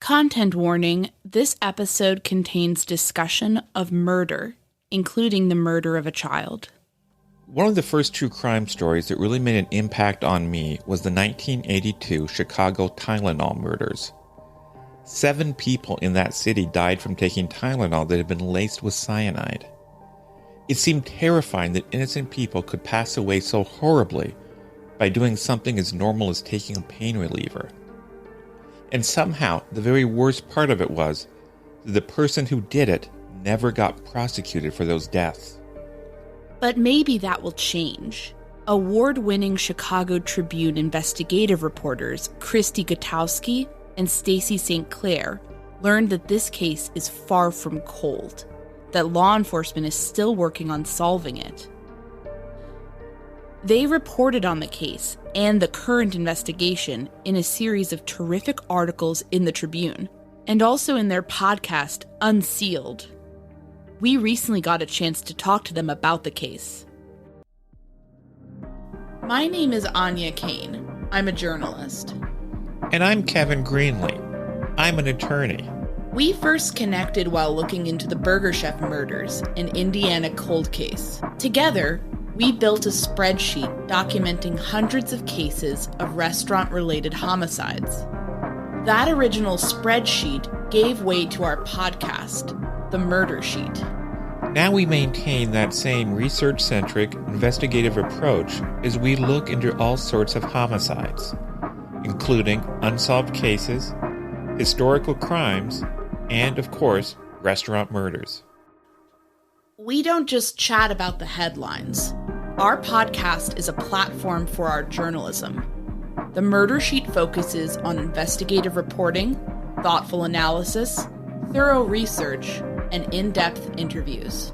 Content warning, this episode contains discussion of murder, including the murder of a child. One of the first true crime stories that really made an impact on me was the 1982 Chicago Tylenol Murders. 7 people in that city died from taking Tylenol that had been laced with cyanide. It seemed terrifying that innocent people could pass away so horribly by doing something as normal as taking a pain reliever. And somehow, the very worst part of it was that the person who did it never got prosecuted for those deaths. But maybe that will change. Award-winning Chicago Tribune investigative reporters Christy Gutowski and Stacy St. Clair learned that this case is far from cold, that law enforcement is still working on solving it. They reported on the case and the current investigation in a series of terrific articles in the Tribune, and also in their podcast, Unsealed. We recently got a chance to talk to them about the case. My name is Anya Kane. I'm a journalist. And I'm Kevin Greenlee. I'm an attorney. We first connected while looking into the Burger Chef murders, an Indiana cold case. Together, we built a spreadsheet documenting hundreds of cases of restaurant-related homicides. That original spreadsheet gave way to our podcast, the Murdersheet. Now we maintain that same research-centric, investigative approach as we look into all sorts of homicides, including unsolved cases, historical crimes, and, of course, restaurant murders. We don't just chat about the headlines. Our podcast is a platform for our journalism. The Murdersheet focuses on investigative reporting, thoughtful analysis, thorough research, and in-depth interviews.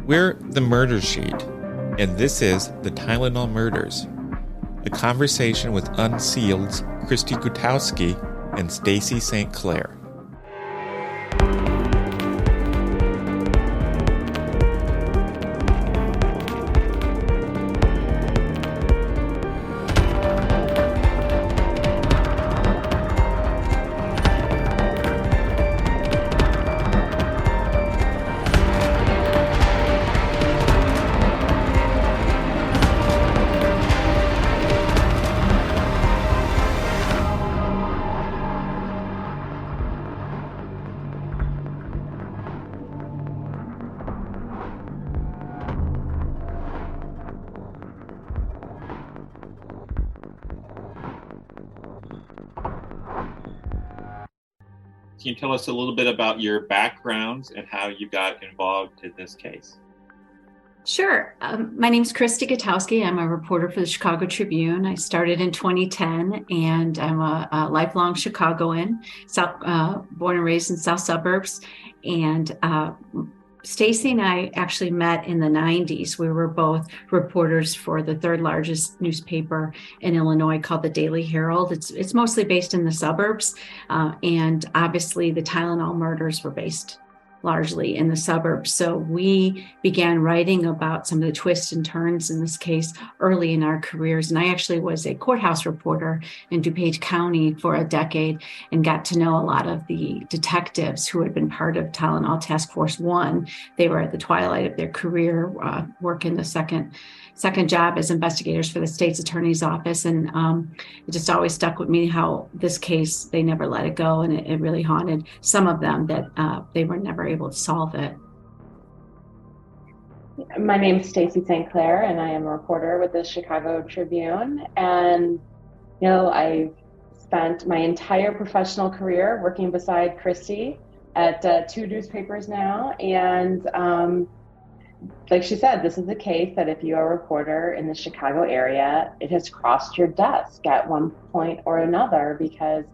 We're the Murdersheet, and this is the Tylenol Murders, a conversation with Unsealed's Christy Gutowski and Stacy St. Clair. Can you tell us a little bit about your backgrounds and how you got involved in this case? Sure. My name's Christy Gutowski. I'm a reporter for the Chicago Tribune. I started in 2010, and I'm a lifelong Chicagoan, born and raised in South Suburbs. And Stacy and I actually met in the 90s. We were both reporters for the third largest newspaper in Illinois called the Daily Herald. It's mostly based in the suburbs. And obviously the Tylenol murders were based largely in the suburbs. So we began writing about some of the twists and turns in this case early in our careers. And I actually was a courthouse reporter in DuPage County for a decade and got to know a lot of the detectives who had been part of Tylenol Task Force 1. They were at the twilight of their career, working the second job as investigators for the state's attorney's office. And it just always stuck with me how this case, they never let it go. And it really haunted some of them that they were never able to solve it. My name is Stacy St. Clair, and I am a reporter with the Chicago Tribune. And, I've spent my entire professional career working beside Christy at 2 newspapers now. And like she said, this is a case that if you are a reporter in the Chicago area, it has crossed your desk at one point or another, because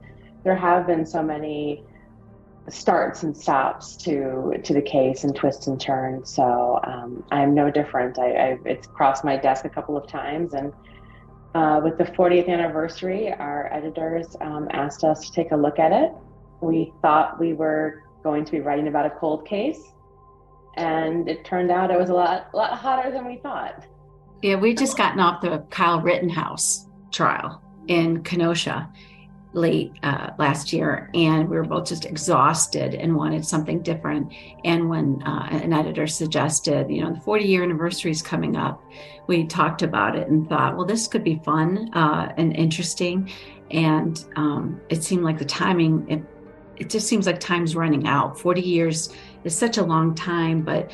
there have been so many starts and stops to the case and twists and turns. So I'm no different. It's crossed my desk a couple of times. And with the 40th anniversary, our editors asked us to take a look at it. We thought we were going to be writing about a cold case, and it turned out it was a lot hotter than we thought. Yeah, we just gotten off the Kyle Rittenhouse trial in Kenosha. late last year, and we were both just exhausted and wanted something different. And when an editor suggested, the 40-year anniversary is coming up, we talked about it and thought, well, this could be fun and interesting. And it seemed like the timing, it just seems like time's running out. 40 years is such a long time, but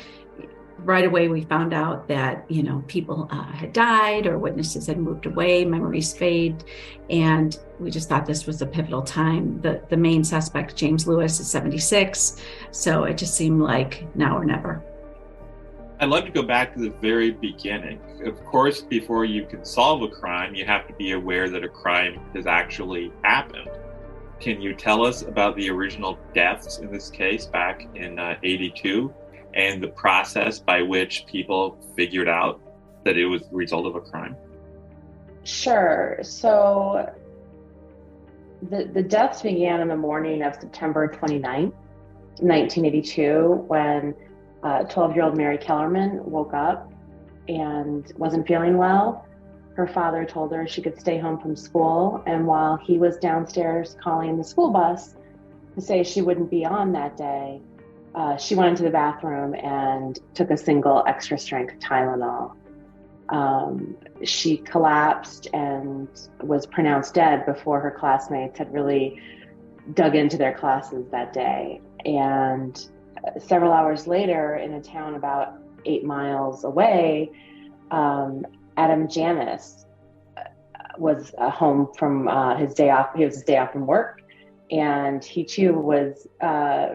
right away we found out that people had died or witnesses had moved away, memories fade, and we just thought this was a pivotal time. The main suspect, James Lewis, is 76, so it just seemed like now or never. I'd like to go back to the very beginning. Of course, before you can solve a crime, you have to be aware that a crime has actually happened. Can you tell us about the original deaths in this case back in 82 and the process by which people figured out that it was the result of a crime? Sure. So the deaths began in the morning of September 29th, 1982, when 12-year-old Mary Kellerman woke up and wasn't feeling well. Her father told her she could stay home from school, and while he was downstairs calling the school bus to say she wouldn't be on that day, she went into the bathroom and took a single extra strength Tylenol. She collapsed and was pronounced dead before her classmates had really dug into their classes that day. And several hours later, in a town about 8 miles away, Adam Janus was home from his day off. It was his day off from work. And he too was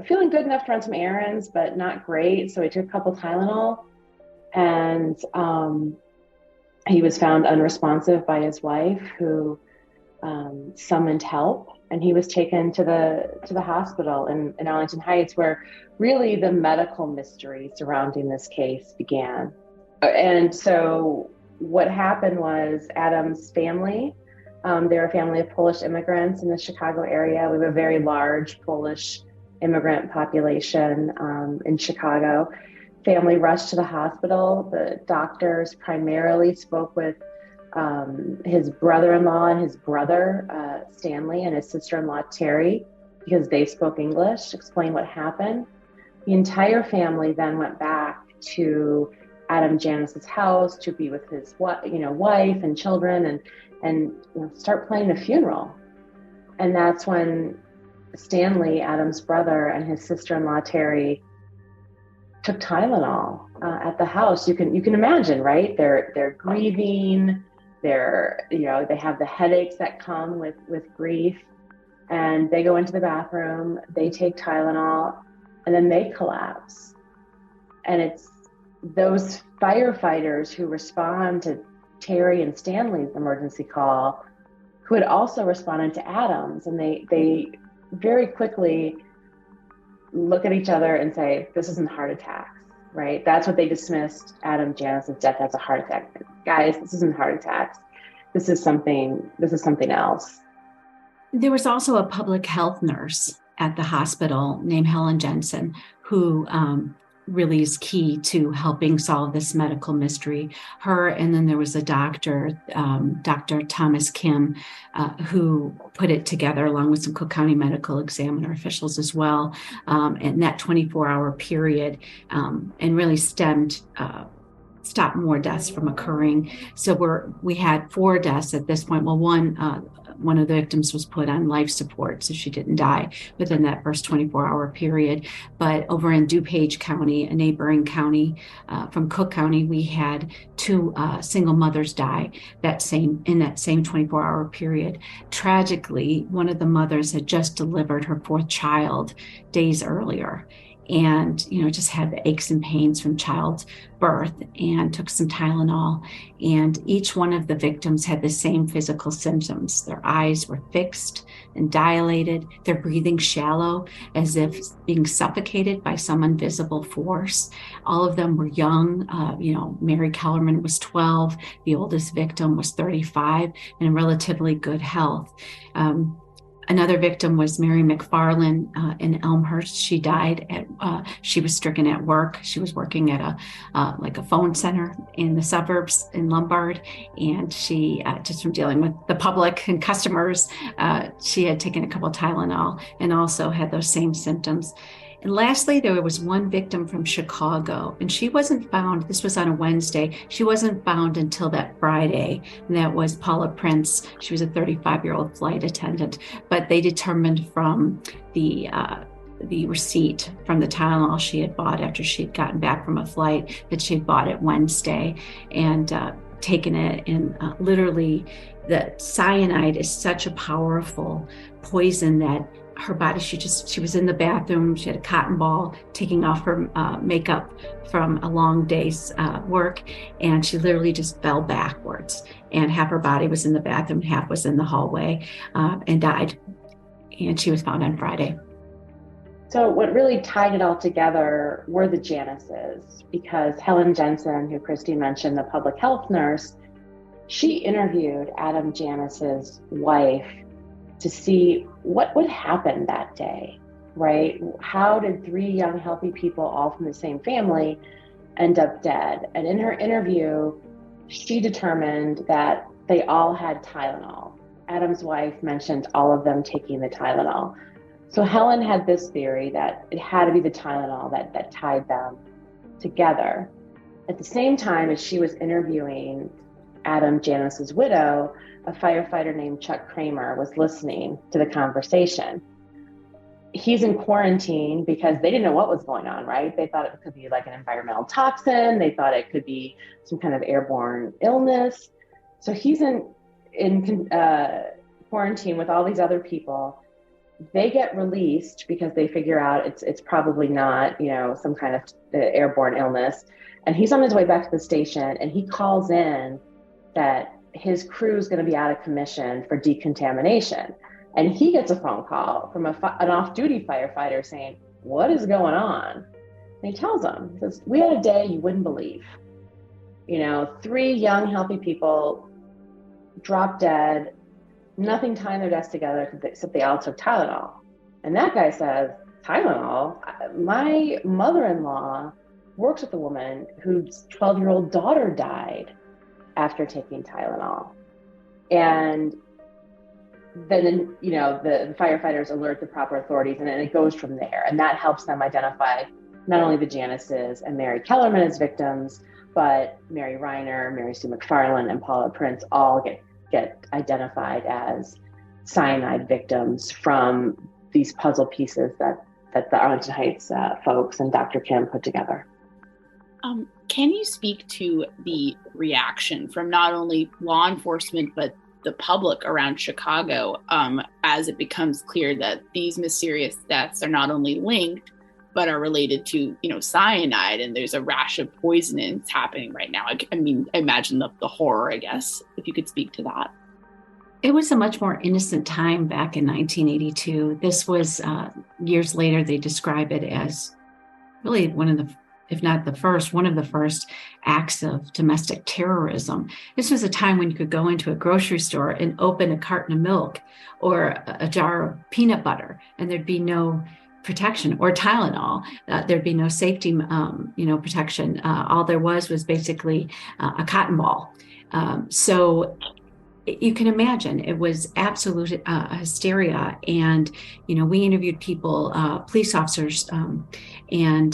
feeling good enough to run some errands, but not great. So he took a couple Tylenol, and he was found unresponsive by his wife, who summoned help. And he was taken to the hospital in Arlington Heights, where really the medical mystery surrounding this case began. And so what happened was Adam's family, they're a family of Polish immigrants in the Chicago area. We have a very large Polish immigrant population in Chicago. Family rushed to the hospital. The doctors primarily spoke with his brother-in-law and his brother, Stanley, and his sister-in-law, Terry, because they spoke English, explained what happened. The entire family then went back to Adam Janus's house to be with his wife and children and start planning a funeral. And that's when Stanley, Adam's brother, and his sister-in-law Terry took Tylenol at the house. You can imagine, right? They're grieving. They have the headaches that come with grief, and they go into the bathroom. They take Tylenol, and then they collapse. And it's those firefighters who respond to Terry and Stanley's emergency call who had also responded to Adam's, and they very quickly look at each other and say, this isn't heart attacks, right? That's what they dismissed Adam Janus's death as, a heart attack. Guys, this isn't heart attacks. This is something else. There was also a public health nurse at the hospital named Helen Jensen, who really is key to helping solve this medical mystery. Her, and then there was a doctor, Dr. Thomas Kim, who put it together along with some Cook County Medical Examiner officials as well, in that 24-hour period, and really stopped more deaths from occurring. So we had 4 deaths at this point. Well, one of the victims was put on life support, so she didn't die within that first 24-hour period. But over in DuPage County, a neighboring county from Cook County, we had 2 single mothers die in that same 24-hour period. Tragically, one of the mothers had just delivered her 4th child days earlier, and just had the aches and pains from childbirth, and took some Tylenol. And each one of the victims had the same physical symptoms. Their eyes were fixed and dilated, their breathing shallow, as if being suffocated by some invisible force. All of them were young. Mary Kellerman was 12, the oldest victim was 35, and in relatively good health. Another victim was Mary McFarland in Elmhurst. She died she was stricken at work. She was working at a phone center in the suburbs in Lombard. And she, just from dealing with the public and customers, she had taken a couple of Tylenol and also had those same symptoms. And lastly, there was one victim from Chicago, and she wasn't found. This was on a Wednesday. She wasn't found until that Friday, and that was Paula Prince. She was a 35-year-old flight attendant, but they determined from the receipt from the Tylenol she had bought after she had gotten back from a flight that she had bought it Wednesday and taken it. And literally, the cyanide is such a powerful poison that her body, she was in the bathroom, she had a cotton ball taking off her makeup from a long day's work, and she literally just fell backwards, and half her body was in the bathroom, half was in the hallway, and died. And she was found on Friday. So what really tied it all together were the Janices, because Helen Jensen, who Christy mentioned, the public health nurse, she interviewed Adam Janis's wife to see what would happen that day, right? How did three young, healthy people, all from the same family, end up dead? And in her interview, she determined that they all had Tylenol. Adam's wife mentioned all of them taking the Tylenol. So Helen had this theory that it had to be the Tylenol that tied them together. At the same time as she was interviewing Adam Janis's widow, a firefighter named Chuck Kramer was listening to the conversation. He's in quarantine because they didn't know what was going on, right? They thought it could be like an environmental toxin. They thought it could be some kind of airborne illness. So he's in quarantine with all these other people. They get released because they figure out it's probably not, some kind of airborne illness. And he's on his way back to the station, and he calls in that his crew is going to be out of commission for decontamination. And he gets a phone call from an off-duty firefighter saying, "What is going on?" And he tells him, he says, "We had a day you wouldn't believe. 3 young, healthy people dropped dead, nothing tying their deaths together except they all took Tylenol." And that guy says, "Tylenol? My mother-in-law works with a woman whose 12-year-old daughter died after taking Tylenol." And then, the firefighters alert the proper authorities, and then it goes from there. And that helps them identify not only the Janices and Mary Kellerman as victims, but Mary Reiner, Mary Sue McFarland, and Paula Prince all get identified as cyanide victims from these puzzle pieces that the Arlington Heights folks and Dr. Kim put together. Can you speak to the reaction from not only law enforcement, but the public around Chicago as it becomes clear that these mysterious deaths are not only linked, but are related to, cyanide, and there's a rash of poisonings happening right now? I imagine the horror, I guess, if you could speak to that. It was a much more innocent time back in 1982. This was years later, they describe it as really one of the first acts of domestic terrorism. This was a time when you could go into a grocery store and open a carton of milk or a jar of peanut butter, and there'd be no protection, or Tylenol. There'd be no safety, protection. All there was basically a cotton ball. So you can imagine it was absolute hysteria. And, we interviewed people, police officers, and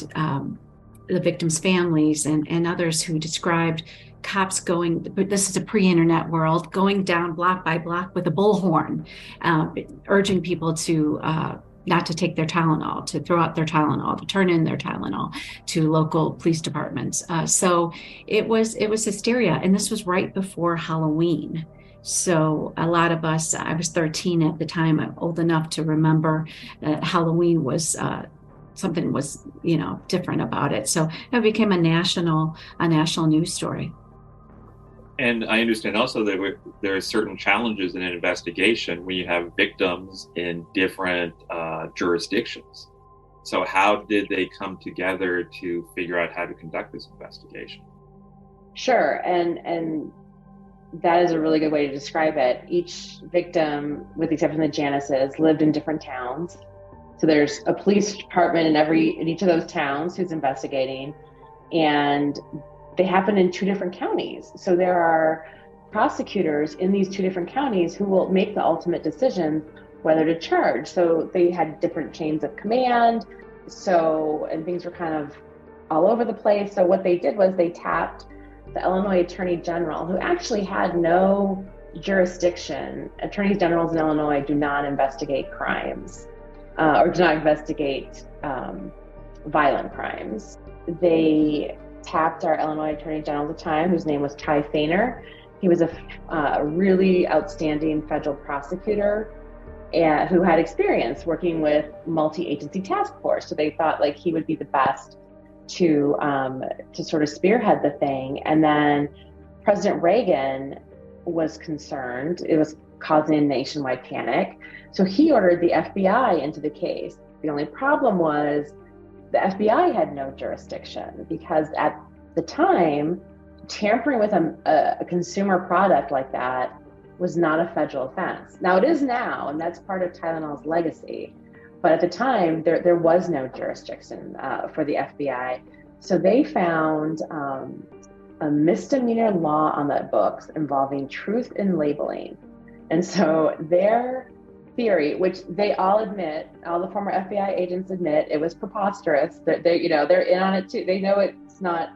the victims' families and others who described cops going, this is a pre-internet world, going down block by block with a bullhorn, urging people to not to take their Tylenol, to throw out their Tylenol, to turn in their Tylenol to local police departments. So it was hysteria. And this was right before Halloween. So a lot of us, I was 13 at the time, I'm old enough to remember that Halloween was something was, different about it. So it became a national news story. And I understand also that there are certain challenges in an investigation when you have victims in different jurisdictions. So how did they come together to figure out how to conduct this investigation? Sure. And that is a really good way to describe it. Each victim, with the exception of the Janices, lived in different towns. So there's a police department in each of those towns who's investigating, and they happen in 2 different counties. So there are prosecutors in these 2 different counties who will make the ultimate decision whether to charge. So they had different chains of command. And things were kind of all over the place. So what they did was they tapped the Illinois Attorney General, who actually had no jurisdiction. Attorneys Generals in Illinois do not investigate crimes or do not investigate violent crimes. They tapped our Illinois Attorney General at the time, whose name was Ty Fainer. He was a really outstanding federal prosecutor who had experience working with multi-agency task force. So they thought like he would be the best to sort of spearhead the thing. And then President Reagan was concerned. It was causing nationwide panic. So he ordered the FBI into the case. The only problem was the FBI had no jurisdiction, because at the time, tampering with a consumer product like that was not a federal offense. Now it is now, and that's part of Tylenol's legacy. But at the time, there was no jurisdiction for the FBI. So they found a misdemeanor law on the books involving truth in labeling. And so their theory, which they all admit, all the former FBI agents admit, it was preposterous. They're in on it too. They know it's not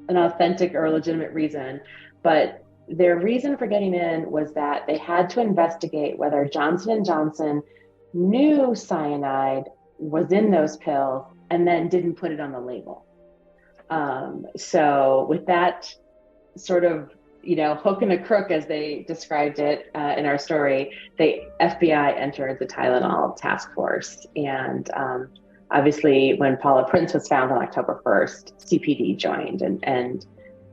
an authentic or legitimate reason, but their reason for getting in was that they had to investigate whether Johnson & Johnson knew cyanide was in those pills and then didn't put it on the label. So with that sort of, hook and a crook, as they described it in our story, the FBI entered the Tylenol task force. And obviously when Paula Prince was found on October 1st, CPD joined, and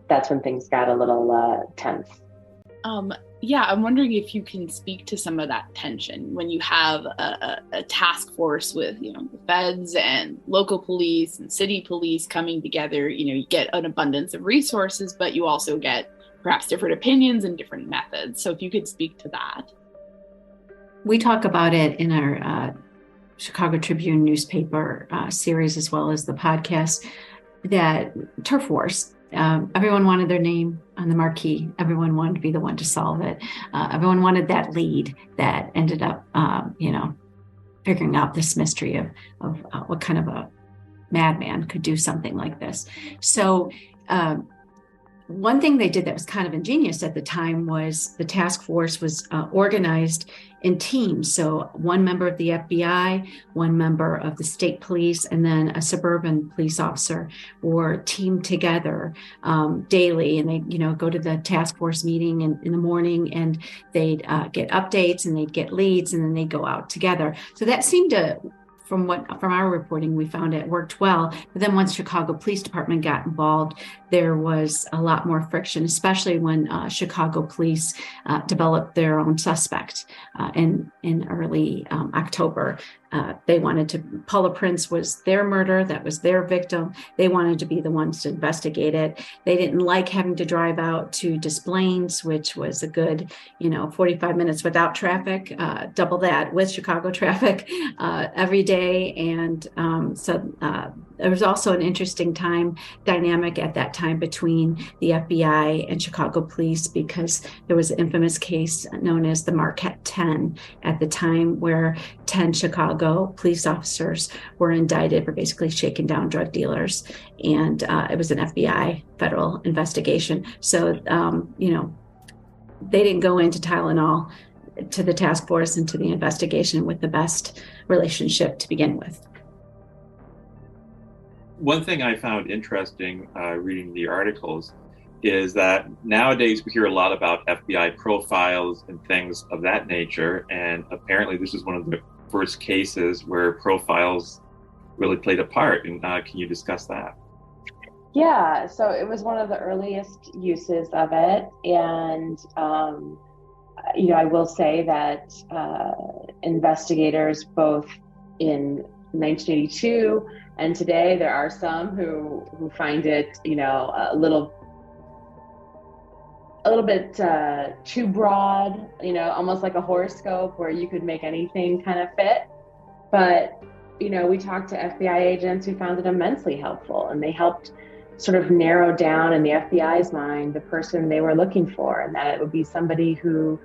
that's when things got a little tense. Yeah, I'm wondering if you can speak to some of that tension when you have a task force with, the feds and local police and city police coming together. You get an abundance of resources, but you also get perhaps different opinions and different methods. So if you could speak to that. We talk about it in our Chicago Tribune newspaper series, as well as the podcast, that turf wars. Everyone wanted their name on the marquee. Everyone wanted to be the one to solve it. Everyone wanted that lead that ended up, figuring out this mystery of what kind of a madman could do something like this. So one thing they did that was kind of ingenious at the time was the task force was organized in teams. So one member of the FBI, one member of the state police, and then a suburban police officer were teamed together daily. And they, go to the task force meeting in the morning, and they'd get updates and they'd get leads, and then they'd go out together. So that seemed to, from our reporting, we found it worked well. But then once Chicago Police Department got involved, there was a lot more friction, especially when Chicago police developed their own suspect in early October. They wanted to, Paula Prince was their murder. That was their victim. They wanted to be the ones to investigate it. They didn't like having to drive out to Des Plaines, which was a good, 45 minutes without traffic, double that with Chicago traffic every day. And so there was also an interesting dynamic at that time between the FBI and Chicago police, because there was an infamous case known as the Marquette 10 at the time, where 10 Chicago police officers were indicted for basically shaking down drug dealers. And it was an FBI federal investigation. So, they didn't go into Tylenol, to the task force and to the investigation with the best relationship to begin with. One thing I found interesting reading the articles is that nowadays we hear a lot about FBI profiles and things of that nature. And apparently this is one of the first cases where profiles really played a part. And can you discuss that? Yeah, so it was one of the earliest uses of it. And, I will say that investigators, both in 1982 and today, there are some who find it, a little little bit too broad, almost like a horoscope where you could make anything kind of fit. But, we talked to FBI agents who found it immensely helpful, and they helped sort of narrow down in the FBI's mind the person they were looking for, and that it would be somebody who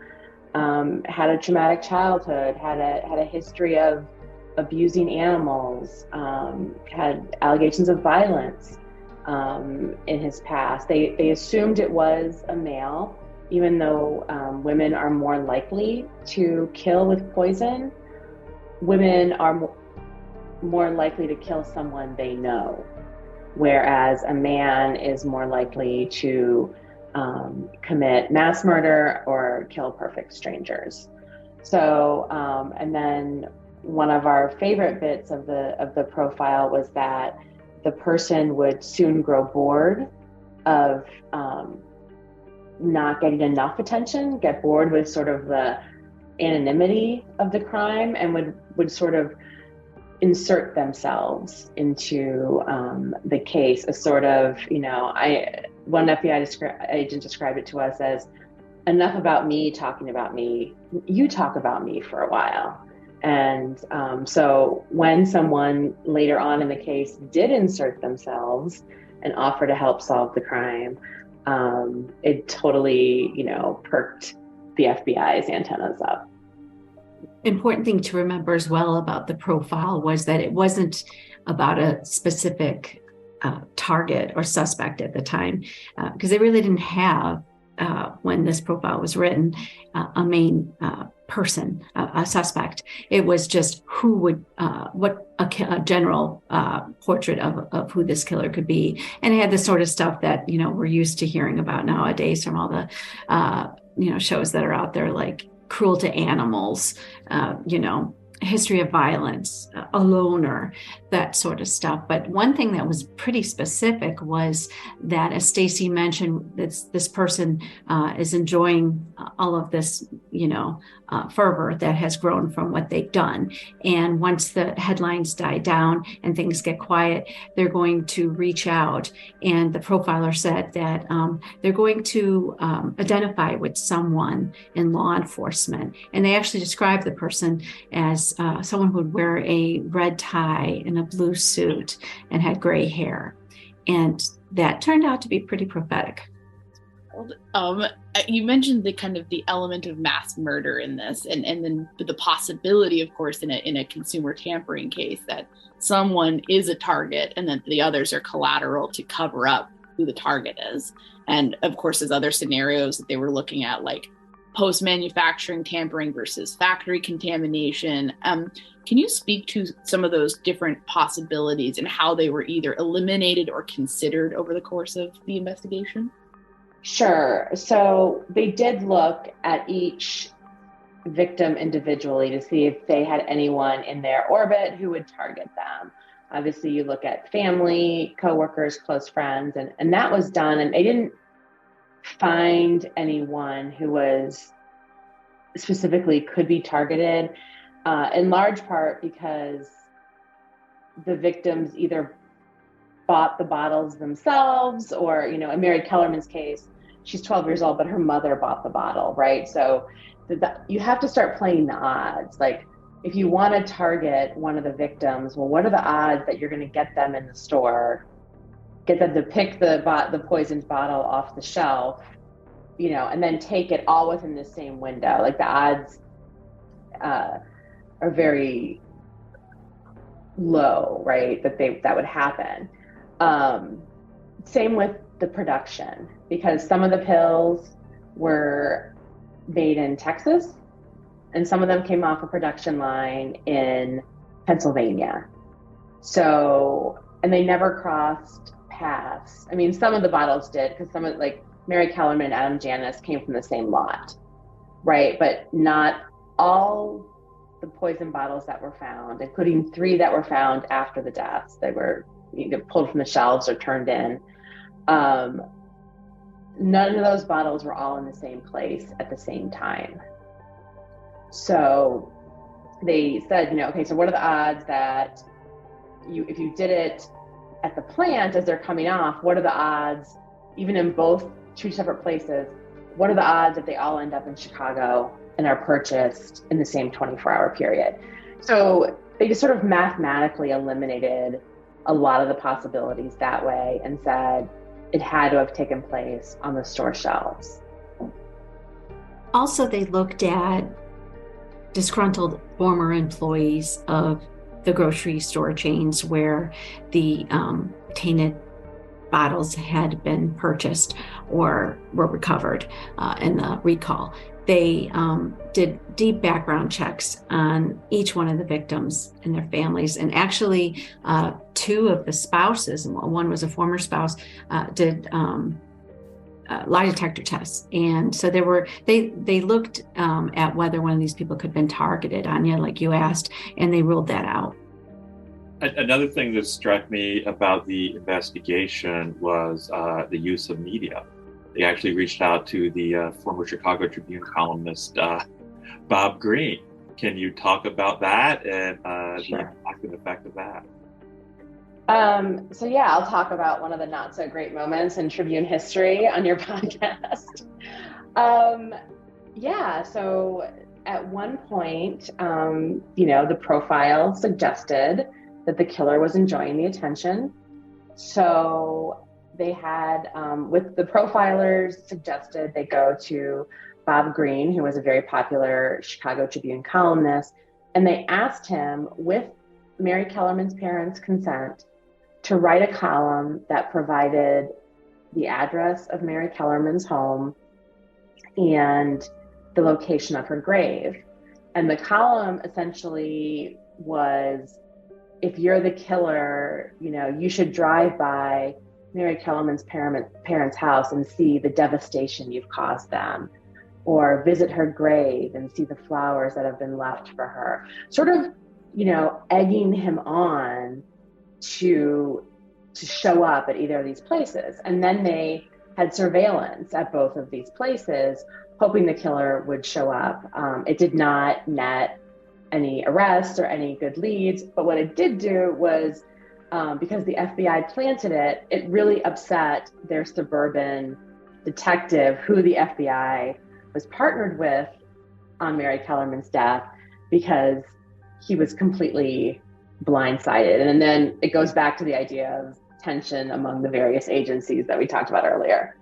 had a traumatic childhood, had a history of abusing animals, had allegations of violence in his past. They assumed it was a male, even though women are more likely to kill with poison. Women are more likely to kill someone they know, whereas a man is more likely to commit mass murder or kill perfect strangers. So, and then one of our favorite bits of the profile was that the person would soon grow bored of not getting enough attention, get bored with sort of the anonymity of the crime, and would sort of insert themselves into the case, a sort of, one FBI agent described it to us as, enough about me talking about me, you talk about me for a while. And so when someone later on in the case did insert themselves and offer to help solve the crime, it totally, perked the FBI's antennas up. Important thing to remember as well about the profile was that it wasn't about a specific target or suspect at the time, because they really didn't have, when this profile was written, a main person, a suspect. It was just who would, what a general portrait of who this killer could be. And it had the sort of stuff that, we're used to hearing about nowadays from all the, shows that are out there, like cruel to animals, history of violence, a loner, that sort of stuff. But one thing that was pretty specific was that, as Stacy mentioned, this person is enjoying all of this, fervor that has grown from what they've done. And once the headlines die down and things get quiet, they're going to reach out. And the profiler said that they're going to identify with someone in law enforcement. And they actually described the person as someone who would wear a red tie and a blue suit and had gray hair. And that turned out to be pretty prophetic. You mentioned the kind of the element of mass murder in this, and then the possibility, of course, in a consumer tampering case, that someone is a target and that the others are collateral to cover up who the target is. And of course, there's other scenarios that they were looking at, like post-manufacturing tampering versus factory contamination. Can you speak to some of those different possibilities and how they were either eliminated or considered over the course of the investigation? Sure. So they did look at each victim individually to see if they had anyone in their orbit who would target them. Obviously, you look at family, coworkers, close friends, and that was done. And they didn't find anyone who was specifically could be targeted, in large part because the victims either bought the bottles themselves, or, in Mary Kellerman's case, she's 12 years old, but her mother bought the bottle, right? So you have to start playing the odds. Like, if you want to target one of the victims, well, what are the odds that you're going to get them in the store, get them to pick the poisoned bottle off the shelf, and then take it all within the same window? Like, the odds are very low, right? That would happen. Same with the production, because some of the pills were made in Texas and some of them came off a production line in Pennsylvania. So, and they never crossed paths. I mean, some of the bottles did, because some of, like, Mary Kellerman and Adam Janus came from the same lot, right? But not all the poison bottles that were found, including 3 that were found after the deaths. They were either pulled from the shelves or turned in. None of those bottles were all in the same place at the same time. So they said, okay, so what are the odds that if you did it at the plant as they're coming off, what are the odds, even in both 2 separate places, what are the odds that they all end up in Chicago and are purchased in the same 24-hour period? So they just sort of mathematically eliminated a lot of the possibilities that way and said it had to have taken place on the store shelves. Also, they looked at disgruntled former employees of the grocery store chains where the tainted bottles had been purchased or were recovered in the recall. They did deep background checks on each one of the victims and their families. And actually, two of the spouses, one was a former spouse, did lie detector tests. And so they looked at whether one of these people could have been targeted, Anya, like you asked, and they ruled that out. Another thing that struck me about the investigation was the use of media. They actually reached out to the former Chicago Tribune columnist, Bob Greene. Can you talk about that and the impact and effect of that? So yeah, I'll talk about one of the not so great moments in Tribune history on your podcast. So at one point, the profile suggested that the killer was enjoying the attention. So they had, with the profilers suggested they go to Bob Greene, who was a very popular Chicago Tribune columnist, and they asked him, with Mary Kellerman's parents' consent, to write a column that provided the address of Mary Kellerman's home and the location of her grave. And the column essentially was, if you're the killer, you should drive by Mary Kellerman's parents' house and see the devastation you've caused them, or visit her grave and see the flowers that have been left for her. Sort of, egging him on to show up at either of these places. And then they had surveillance at both of these places, hoping the killer would show up. It did not net any arrests or any good leads, but what it did do was, because the FBI planted it, it really upset their suburban detective, who the FBI was partnered with on Mary Kellerman's death, because he was completely blindsided. And then it goes back to the idea of tension among the various agencies that we talked about earlier.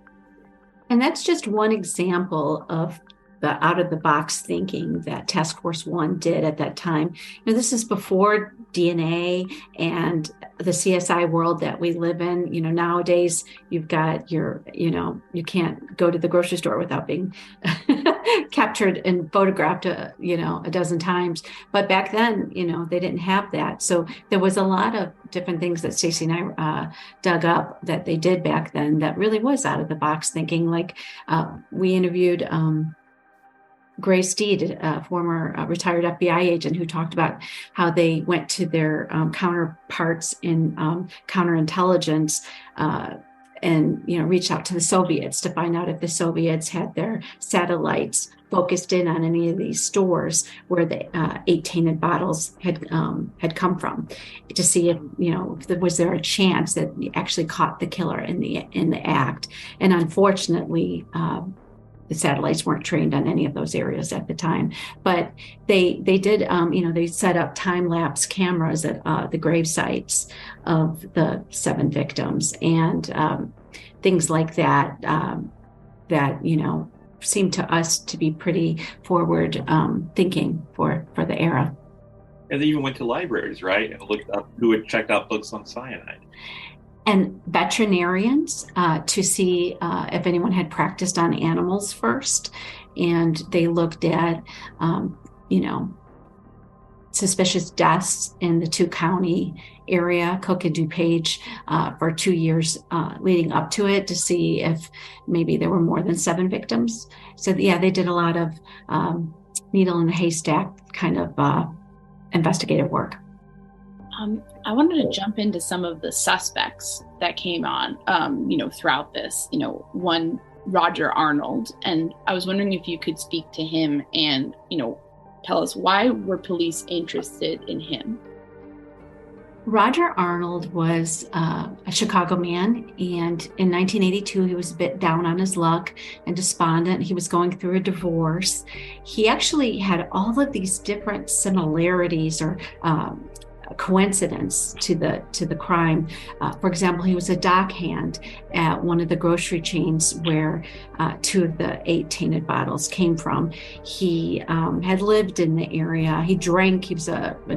And that's just one example of the out-of-the-box thinking that Task Force One did at that time. This is before DNA and the CSI world that we live in. Nowadays you've got you can't go to the grocery store without being captured and photographed, a dozen times. But back then, they didn't have that. So there was a lot of different things that Stacy and I dug up that they did back then that really was out-of-the-box thinking. Like we interviewed Gray Steed, a former retired FBI agent, who talked about how they went to their counterparts in counterintelligence and reached out to the Soviets to find out if the Soviets had their satellites focused in on any of these stores where the 8 tainted bottles had come from, to see if was there a chance that we actually caught the killer in the act. And unfortunately, the satellites weren't trained on any of those areas at the time, but they did, they set up time-lapse cameras at the grave sites of the 7 victims and things like that, that seemed to us to be pretty forward thinking for the era. And they even went to libraries, right? And looked up who had checked out books on cyanide. And veterinarians to see if anyone had practiced on animals first. And they looked at, suspicious deaths in the 2-county area, Cook and DuPage, for 2 years leading up to it, to see if maybe there were more than 7 victims. So yeah, they did a lot of needle in a haystack kind of investigative work. I wanted to jump into some of the suspects that came on, throughout this, one, Roger Arnold. And I was wondering if you could speak to him and, tell us, why were police interested in him? Roger Arnold was a Chicago man, and in 1982, he was a bit down on his luck and despondent. He was going through a divorce. He actually had all of these different similarities or coincidence to the crime. For example, he was a dockhand at one of the grocery chains where 2 of the 8 tainted bottles came from. He had lived in the area. He drank. He was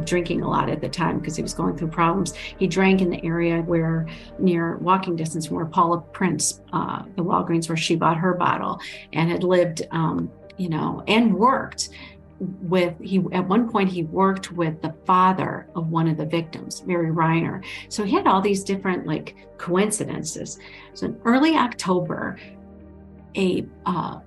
drinking a lot at the time because he was going through problems. He drank in the area where, near walking distance from where Paula Prince, the Walgreens where she bought her bottle, and had lived, and worked at one point he worked with the father of one of the victims, Mary Reiner. So he had all these different coincidences. So in early October, a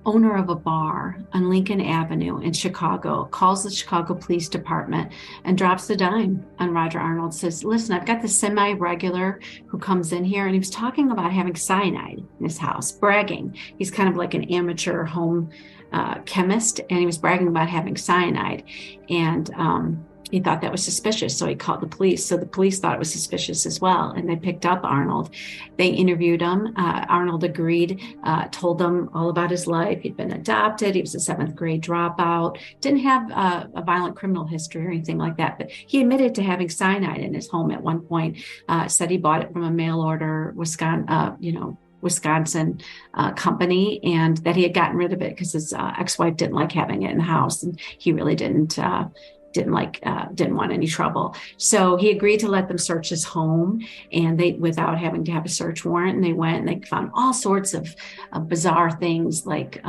owner of a bar on Lincoln Avenue in Chicago calls the Chicago Police Department and drops the dime on Roger Arnold. Says, listen, I've got this semi-regular who comes in here, and he was talking about having cyanide in his house, bragging. He's kind of like an amateur home chemist, and he was bragging about having cyanide, and he thought that was suspicious, so he called the police. So the police thought it was suspicious as well, and they picked up Arnold. They interviewed him. Arnold agreed, told them all about his life. He'd been adopted. He was a 7th grade dropout, didn't have a violent criminal history or anything like that, but he admitted to having cyanide in his home at one point, said he bought it from a mail order Wisconsin company, and that he had gotten rid of it because his ex-wife didn't like having it in the house, and he really didn't want any trouble. So he agreed to let them search his home, and they, without having to have a search warrant, and they went and they found all sorts of bizarre things, like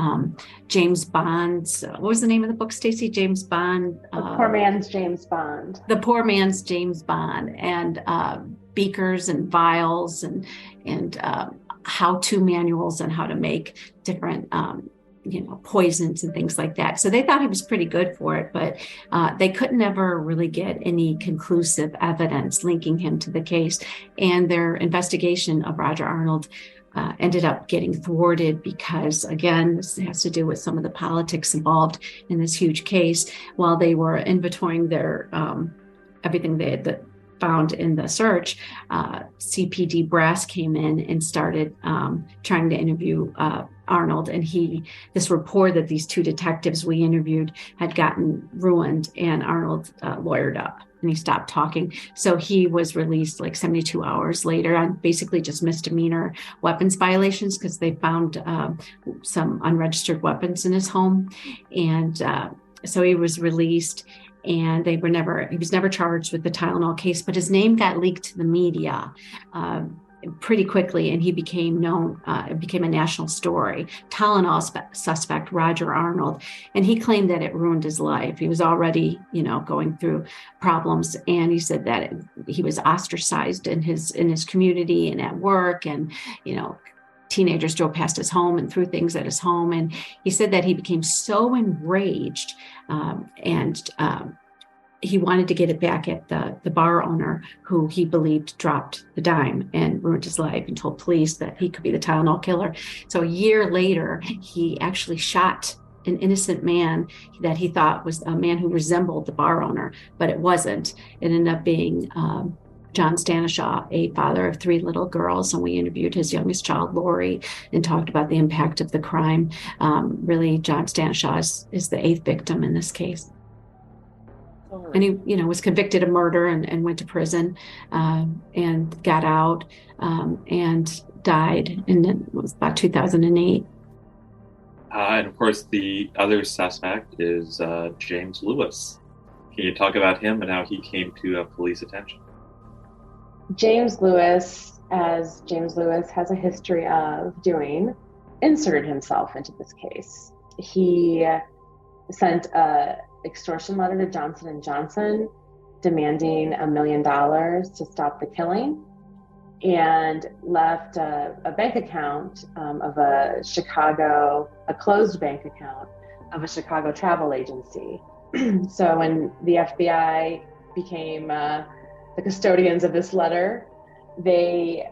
James Bond's, what was the name of the book, Stacy? James Bond. The Poor Man's James Bond. The Poor Man's James Bond, and beakers and vials and how-to manuals on how to make different poisons and things like that. So they thought he was pretty good for it, but they could never really get any conclusive evidence linking him to the case. And their investigation of Roger Arnold ended up getting thwarted because, again, this has to do with some of the politics involved in this huge case. While they were inventorying their everything they had found in the search, CPD brass came in and started trying to interview Arnold, and this rapport that these 2 detectives we interviewed had gotten ruined, and Arnold lawyered up and he stopped talking. So he was released 72 hours later on basically just misdemeanor weapons violations, because they found some unregistered weapons in his home. And so he was released, and he was never charged with the Tylenol case, but his name got leaked to the media pretty quickly, and he became known. It became a national story. Tylenol suspect Roger Arnold, and he claimed that it ruined his life. He was already, going through problems, and he said that he was ostracized in his community and at work, and teenagers drove past his home and threw things at his home. And he said that he became so enraged and he wanted to get it back at the bar owner, who he believed dropped the dime and ruined his life, and told police that he could be the Tylenol killer. So a year later, he actually shot an innocent man that he thought was a man who resembled the bar owner, but it wasn't. It ended up being John Stanishaw, a father of 3 little girls, and we interviewed his youngest child, Lori, and talked about the impact of the crime. Really, John Stanishaw is the 8th victim in this case. And he, was convicted of murder and went to prison and got out and died in about 2008. And of course, the other suspect is James Lewis. Can you talk about him and how he came to police attention? James Lewis, as James Lewis has a history of doing, inserted himself into this case. He sent a extortion letter to Johnson & Johnson demanding $1 million to stop the killing, and left a bank account of a closed bank account of a Chicago travel agency. So when the FBI became the custodians of this letter, they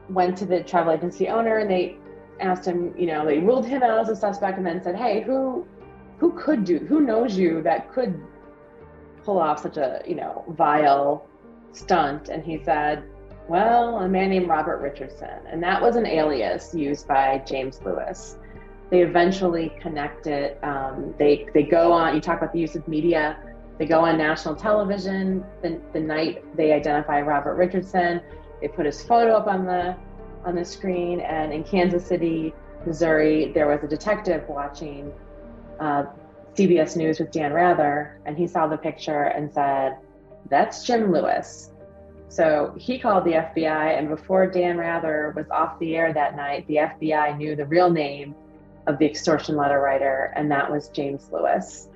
went to the travel agency owner and they asked him, they ruled him out as a suspect, and then said, hey, who knows you that could pull off such a, vile stunt, and he said, well, a man named Robert Richardson. And that was an alias used by James Lewis. They eventually connect it. They go on, you talk about the use of media, they go on national television the night they identify Robert Richardson. They put his photo up on the screen. And in Kansas City, Missouri, there was a detective watching CBS News with Dan Rather, and he saw the picture and said, that's Jim Lewis. So he called the FBI, and before Dan Rather was off the air that night, the FBI knew the real name of the extortion letter writer, and that was James Lewis.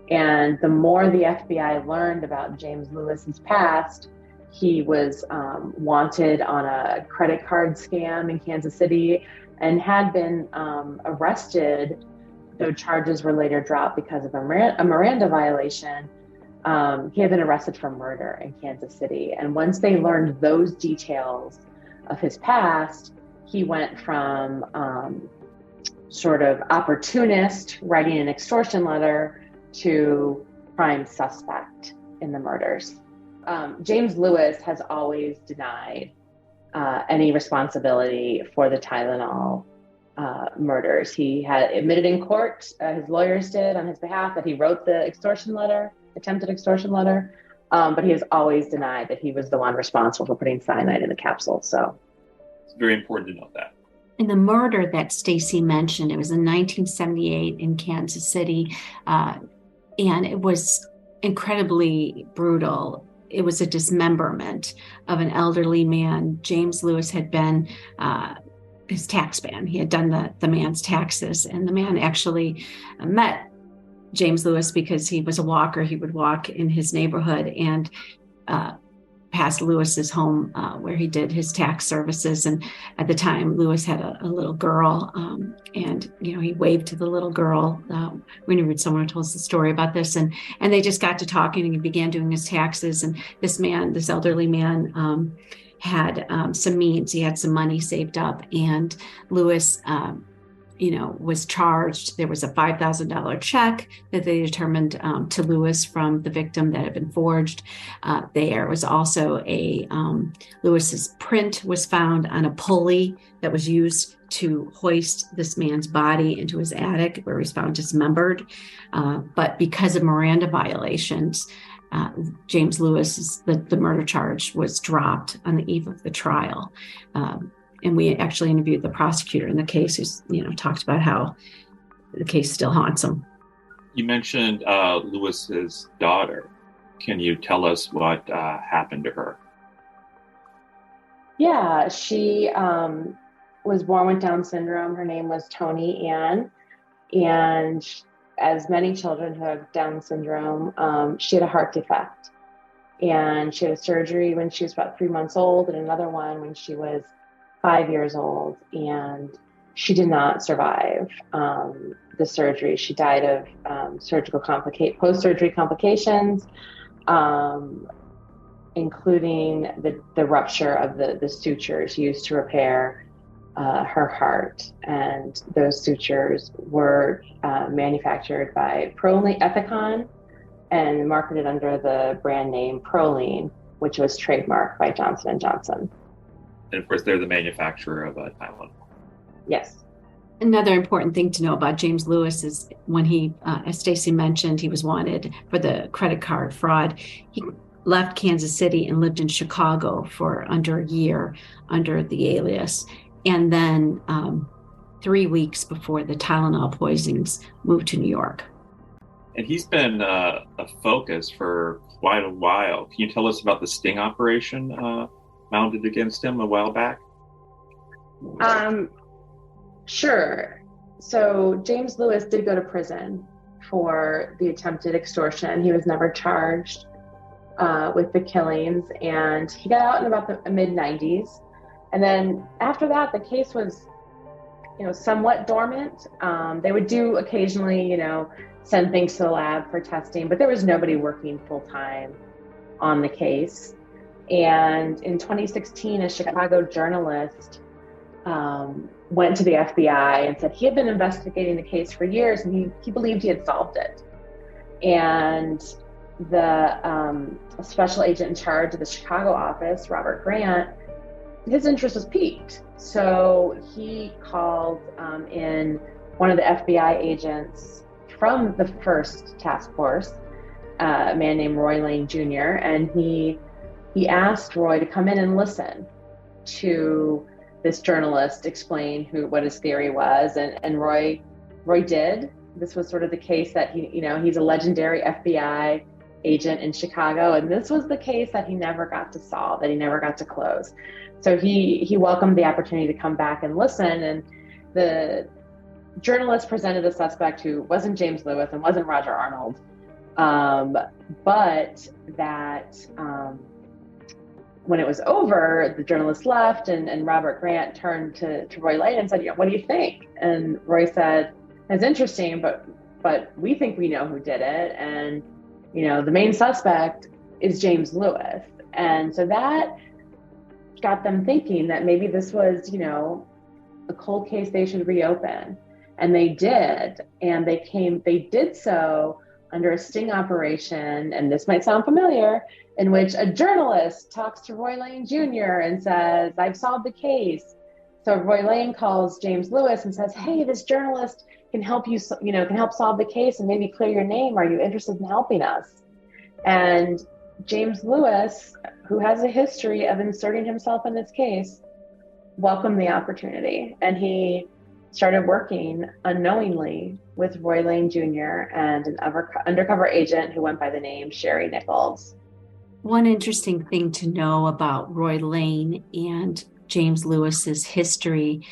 And the more the FBI learned about James Lewis's past, he was wanted on a credit card scam in Kansas City and had been arrested, though charges were later dropped because of a Miranda violation. He had been arrested for murder in Kansas City. And once they learned those details of his past, he went from sort of opportunist writing an extortion letter to prime suspect in the murders. James Lewis has always denied any responsibility for the Tylenol murders. He had admitted in court, his lawyers did on his behalf, that he wrote the attempted extortion letter, but he has always denied that he was the one responsible for putting cyanide in the capsule. So it's very important to note that. In the murder that Stacy mentioned, it was in 1978 in Kansas City, and it was incredibly brutal. It was a dismemberment of an elderly man. James Lewis had been his tax man. He had done the man's taxes, and the man actually met James Lewis because he was a walker. He would walk in his neighborhood and past Lewis's home where he did his tax services. And at the time, Lewis had a little girl, and he waved to the little girl. We interviewed someone who told us the story about this, and they just got to talking, and he began doing his taxes. And this elderly man, had some means. He had some money saved up, and Lewis was charged. There was a $5,000 check that they determined to Lewis from the victim that had been forged. There was also Lewis's print was found on a pulley that was used to hoist this man's body into his attic, where he was found dismembered. But because of Miranda violations, James Lewis, the murder charge was dropped on the eve of the trial. And we actually interviewed the prosecutor in the case, who's, talked about how the case still haunts him. You mentioned Lewis's daughter. Can you tell us what happened to her? Yeah, she was born with Down syndrome. Her name was Tony Ann. And as many children who have Down syndrome, she had a heart defect. And she had a surgery when she was about 3 months old, and another one when she was 5 years old, and she did not survive the surgery. She died of post-surgery complications, including the rupture of the sutures used to repair her heart. And those sutures were manufactured by Ethicon and marketed under the brand name Proline, which was trademarked by Johnson & Johnson. And of course, they're the manufacturer of Tylenol. Yes. Another important thing to know about James Lewis is when he, as Stacy mentioned, he was wanted for the credit card fraud. He left Kansas City and lived in Chicago for under a year under the alias. And then 3 weeks before the Tylenol poisonings, moved to New York. And he's been a focus for quite a while. Can you tell us about the sting operation mounted against him a while back? Sure. So James Lewis did go to prison for the attempted extortion. He was never charged with the killings, and he got out in about the mid-90s. And then after that, the case was, somewhat dormant. They would do occasionally, send things to the lab for testing, but there was nobody working full-time on the case. And in 2016, a Chicago journalist went to the FBI and said he had been investigating the case for years, and he believed he had solved it. And the special agent in charge of the Chicago office, Robert Grant, his interest was piqued. So he called in one of the FBI agents from the first task force, a man named Roy Lane Jr., and he asked Roy to come in and listen to this journalist explain what his theory was, and Roy did. This was sort of the case that he's a legendary FBI agent in Chicago, and this was the case that he never got to solve, that he never got to close. So he welcomed the opportunity to come back and listen, and the journalist presented a suspect who wasn't James Lewis and wasn't Roger Arnold, but that when it was over, the journalist left, and Robert Grant turned to Roy Lane and said, what do you think? And Roy said, it's interesting, but we think we know who did it, and the main suspect is James Lewis. And so that got them thinking that maybe this was, a cold case they should reopen. And they did. And they did so under a sting operation. And this might sound familiar, in which a journalist talks to Roy Lane Jr. and says, I've solved the case. So Roy Lane calls James Lewis and says, hey, this journalist can help you, can help solve the case and maybe clear your name. Are you interested in helping us? And James Lewis, who has a history of inserting himself in this case, welcomed the opportunity. And he started working unknowingly with Roy Lane Jr. and an undercover agent who went by the name Sherry Nichols. One interesting thing to know about Roy Lane and James Lewis's history,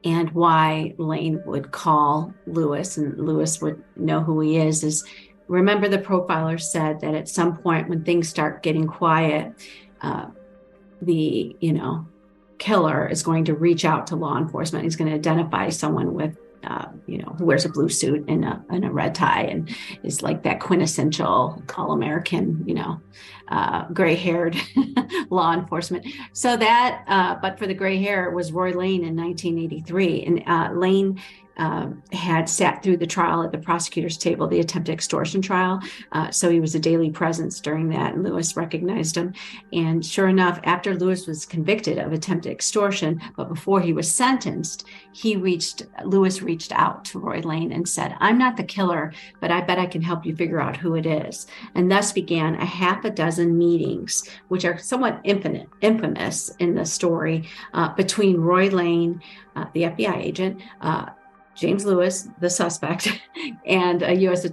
and why Lane would call Lewis and Lewis would know who he is remember the profiler said that at some point when things start getting quiet, the killer is going to reach out to law enforcement. He's going to identify someone with who wears a blue suit and a red tie and is like that quintessential all-American, gray-haired law enforcement. So that, but for the gray hair, it was Roy Lane in 1983. And Lane had sat through the trial at the prosecutor's table, the attempted extortion trial. So he was a daily presence during that, and Lewis recognized him. And sure enough, after Lewis was convicted of attempted extortion, but before he was sentenced, Lewis reached out to Roy Lane and said, I'm not the killer, but I bet I can help you figure out who it is. And thus began a half a dozen meetings, which are somewhat infamous in the story, between Roy Lane, the FBI agent, James Lewis, the suspect, and a U.S.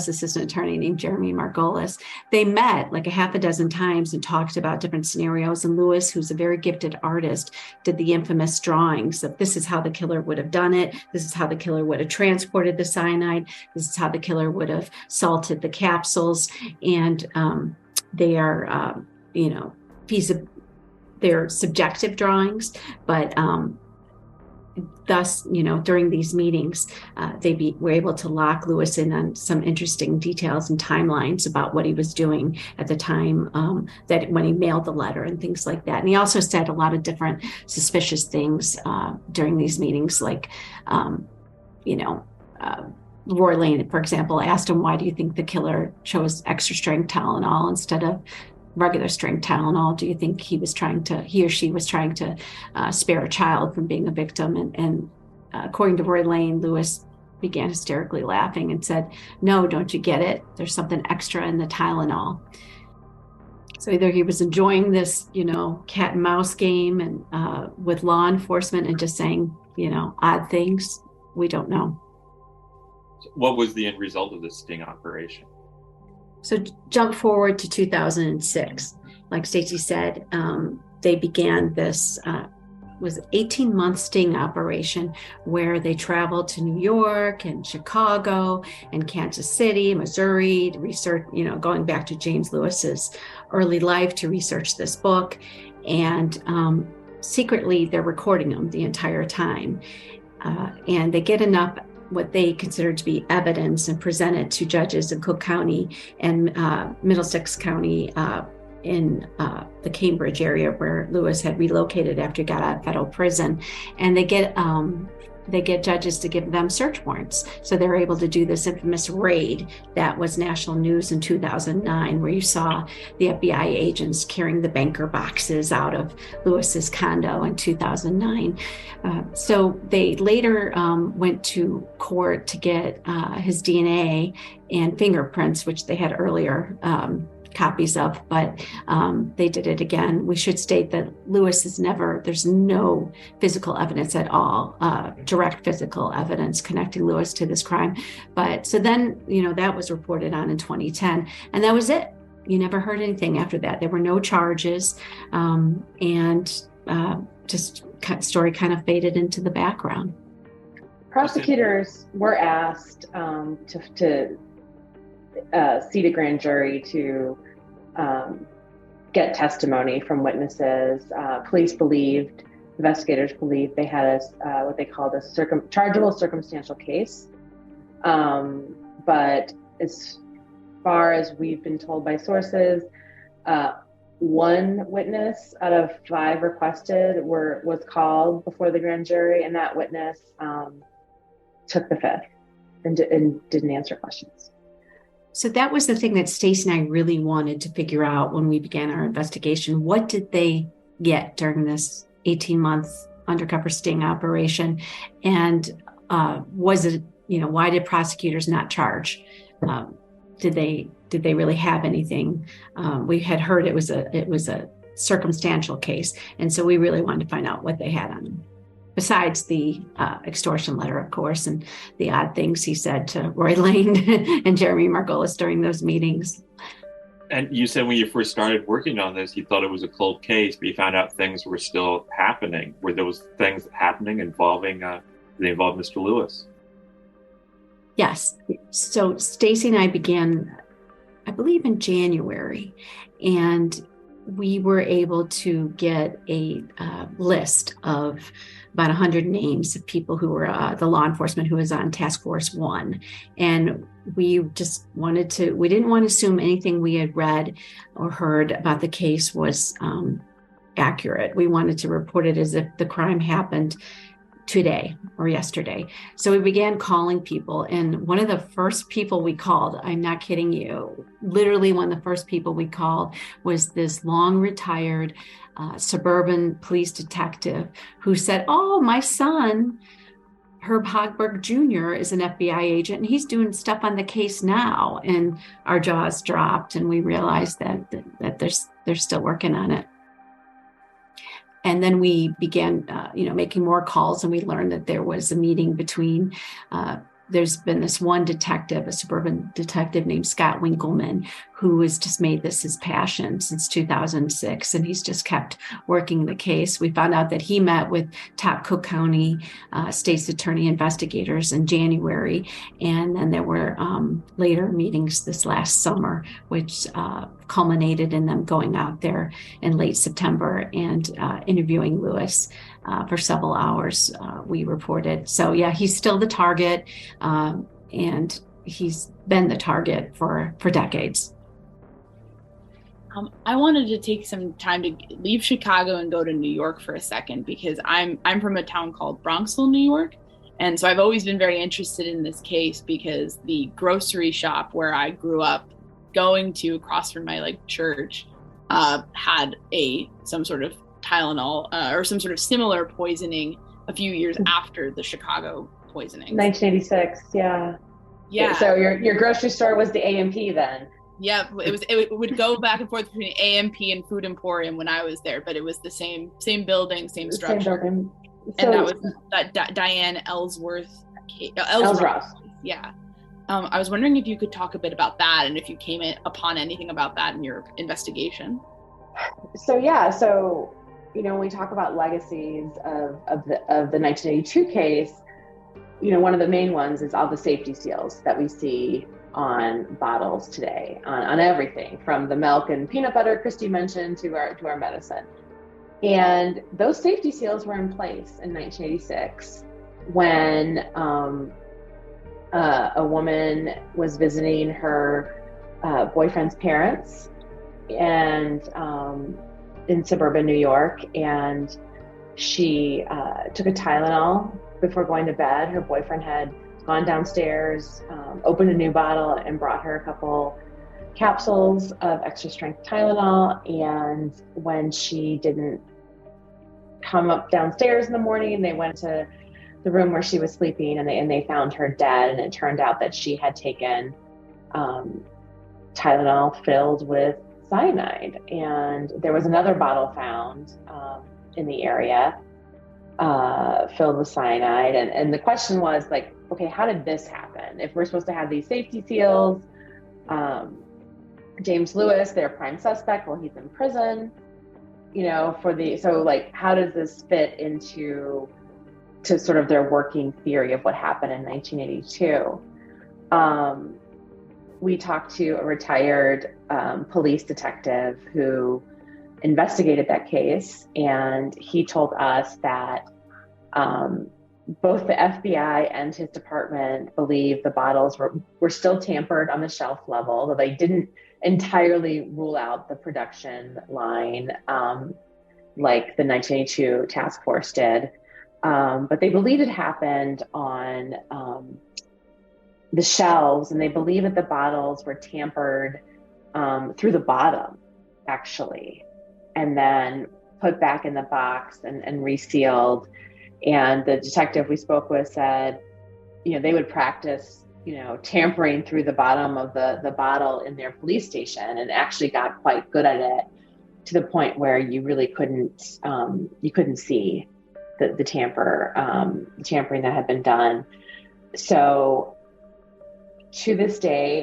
assistant attorney named Jeremy Margolis. They met like a half a dozen times and talked about different scenarios. And Lewis, who's a very gifted artist, did the infamous drawings of this is how the killer would have done it. This is how the killer would have transported the cyanide. This is how the killer would have salted the capsules. And they are, they're subjective drawings, but thus, during these meetings, they were able to lock Lewis in on some interesting details and timelines about what he was doing at the time that when he mailed the letter and things like that. And he also said a lot of different suspicious things during these meetings, like, Roy Lane, for example, asked him, why do you think the killer chose extra strength Tylenol instead of regular strength Tylenol? Do you think he or she was trying to spare a child from being a victim? And according to Roy Lane, Lewis began hysterically laughing and said, no, don't you get it? There's something extra in the Tylenol. So either he was enjoying this, cat and mouse game and with law enforcement and just saying, odd things. We don't know. What was the end result of this sting operation? So jump forward to 2006. Like Stacy said, they began this was 18-month sting operation where they traveled to New York and Chicago and Kansas City, Missouri to research, going back to James Lewis's early life to research this book. And secretly, they're recording them the entire time. And they get enough what they considered to be evidence and present it to judges in Cook County and Middlesex County in the Cambridge area where Lewis had relocated after he got out of federal prison. And they get they get judges to give them search warrants. So they were able to do this infamous raid that was national news in 2009, where you saw the FBI agents carrying the banker boxes out of Lewis's condo in 2009. So they later went to court to get his DNA and fingerprints, which they had earlier copies of, but they did it again. We should state that Lewis is there's no physical evidence at all, direct physical evidence connecting Lewis to this crime. But so then, that was reported on in 2010, and that was it. You never heard anything after that. There were no charges, and just story kind of faded into the background. Prosecutors were asked to seat a grand jury to get testimony from witnesses. Police believed, investigators believed they had what they called a chargeable circumstantial case. But as far as we've been told by sources, one witness out of 5 requested was called before the grand jury, and that witness took the fifth and didn't answer questions. So that was the thing that Stacy and I really wanted to figure out when we began our investigation. What did they get during this 18-month undercover sting operation? And was it, why did prosecutors not charge? Did they really have anything? We had heard it was a circumstantial case. And so we really wanted to find out what they had on them. Besides the extortion letter, of course, and the odd things he said to Roy Lane and Jeremy Margolis during those meetings. And you said when you first started working on this, you thought it was a cold case, but you found out things were still happening. Were those things happening involving, they involved Mr. Lewis? Yes. So Stacy and I began, I believe, in January, and we were able to get a list of about 100 names of people who were the law enforcement who was on Task Force 1. And we just we didn't want to assume anything we had read or heard about the case was accurate. We wanted to report it as if the crime happened today or yesterday. So we began calling people. And one of the first people we called, I'm not kidding you, literally one of the first people we called was this long retired suburban police detective who said, "Oh, my son, Herb Hogberg Jr. is an FBI agent and he's doing stuff on the case now." And our jaws dropped and we realized that they're still working on it. And then we began, making more calls, and we learned that there was a meeting between, there's been this one detective, a suburban detective named Scott Winkleman, who has just made this his passion since 2006. And he's just kept working the case. We found out that he met with top Cook County state's attorney investigators in January. And then there were later meetings this last summer, which culminated in them going out there in late September and interviewing Lewis for several hours, we reported. So yeah, he's still the target, and he's been the target for decades. I wanted to take some time to leave Chicago and go to New York for a second, because I'm from a town called Bronxville, New York. And so I've always been very interested in this case because the grocery shop where I grew up going to across from my church had some sort of Tylenol or some sort of similar poisoning a few years after the Chicago poisoning. 1986, yeah. Yeah. So your grocery store was the A&P then? Yeah, it would go back and forth between A&P and Food Emporium when I was there, but it was the same building, same structure. Same building. And that was that Diane Ellsworth. Yeah. I was wondering if you could talk a bit about that and if you came upon anything about that in your investigation. So when we talk about legacies of the 1982 case, one of the main ones is all the safety seals that we see on bottles today, on everything from the milk and peanut butter Christy mentioned to our medicine. And those safety seals were in place in 1986 when a woman was visiting her boyfriend's parents and in suburban New York, and She took a Tylenol before going to bed. Her boyfriend had gone downstairs, opened a new bottle, and brought her a couple capsules of extra strength Tylenol. And when she didn't come up downstairs in the morning, they went to the room where she was sleeping, and they found her dead. And it turned out that she had taken Tylenol filled with cyanide. And there was another bottle found in the area filled with cyanide. And the question was like, okay, how did this happen? If we're supposed to have these safety seals, James Lewis, their prime suspect, well, he's in prison, so like, how does this fit into sort of their working theory of what happened in 1982? We talked to a retired police detective who investigated that case, and he told us that both the FBI and his department believe the bottles were still tampered on the shelf level, though they didn't entirely rule out the production line like the 1982 task force did. But they believe it happened on the shelves, and they believe that the bottles were tampered through the bottom, actually, and then put back in the box and resealed. And the detective we spoke with said, they would practice, tampering through the bottom of the bottle in their police station, and actually got quite good at it, to the point where you really couldn't see the tampering that had been done. So to this day,